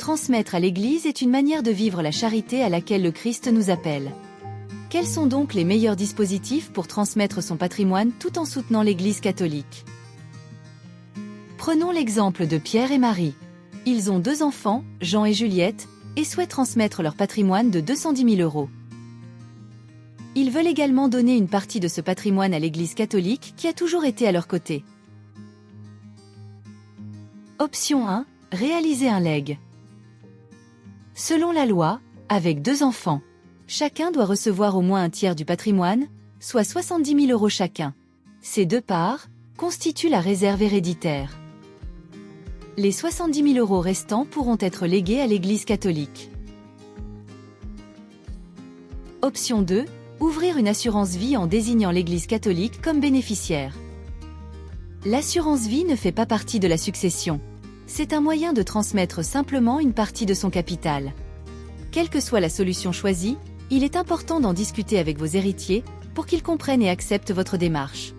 Transmettre à l'Église est une manière de vivre la charité à laquelle le Christ nous appelle. Quels sont donc les meilleurs dispositifs pour transmettre son patrimoine tout en soutenant l'Église catholique? Prenons l'exemple de Pierre et Marie. Ils ont 2 enfants, Jean et Juliette, et souhaitent transmettre leur patrimoine de 210 000 €. Ils veulent également donner une partie de ce patrimoine à l'Église catholique qui a toujours été à leur côté. Option 1. Réaliser un legs. Selon la loi, avec 2 enfants, chacun doit recevoir au moins un tiers du patrimoine, soit 70 000 € chacun. Ces 2 parts constituent la réserve héréditaire. Les 70 000 € restants pourront être légués à l'Église catholique. Option 2. Ouvrir une assurance vie en désignant l'Église catholique comme bénéficiaire. L'assurance vie ne fait pas partie de la succession. C'est un moyen de transmettre simplement une partie de son capital. Quelle que soit la solution choisie, il est important d'en discuter avec vos héritiers pour qu'ils comprennent et acceptent votre démarche.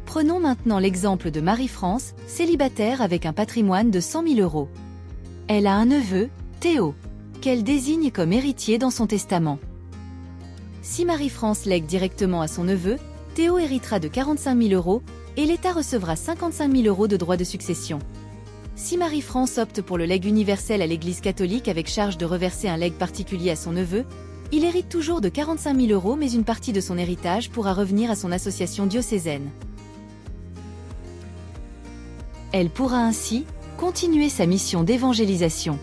Prenons maintenant l'exemple de Marie-France, célibataire avec un patrimoine de 100 000 €. Elle a un neveu, Théo, qu'elle désigne comme héritier dans son testament. Si Marie-France lègue directement à son neveu, Théo héritera de 45 000 € et l'État recevra 55 000 € de droits de succession. Si Marie-France opte pour le legs universel à l'Église catholique avec charge de reverser un legs particulier à son neveu, il hérite toujours de 45 000 € mais une partie de son héritage pourra revenir à son association diocésaine. Elle pourra ainsi continuer sa mission d'évangélisation.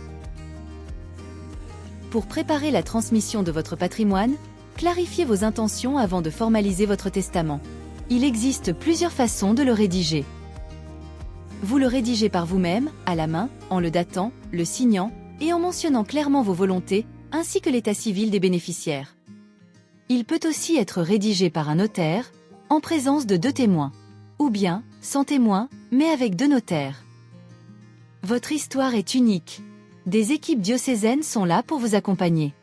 Pour préparer la transmission de votre patrimoine, clarifiez vos intentions avant de formaliser votre testament. Il existe plusieurs façons de le rédiger. Vous le rédigez par vous-même, à la main, en le datant, le signant, et en mentionnant clairement vos volontés, ainsi que l'état civil des bénéficiaires. Il peut aussi être rédigé par un notaire, en présence de 2 témoins. Ou bien, sans témoins, mais avec 2 notaires. Votre histoire est unique. Des équipes diocésaines sont là pour vous accompagner.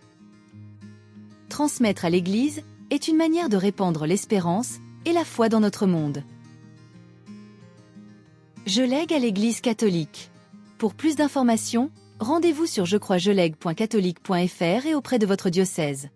Transmettre à l'Église est une manière de répandre l'espérance et la foi dans notre monde. Je lègue à l'Église catholique. Pour plus d'informations, rendez-vous sur jecroisjelègue.catholique.fr et auprès de votre diocèse.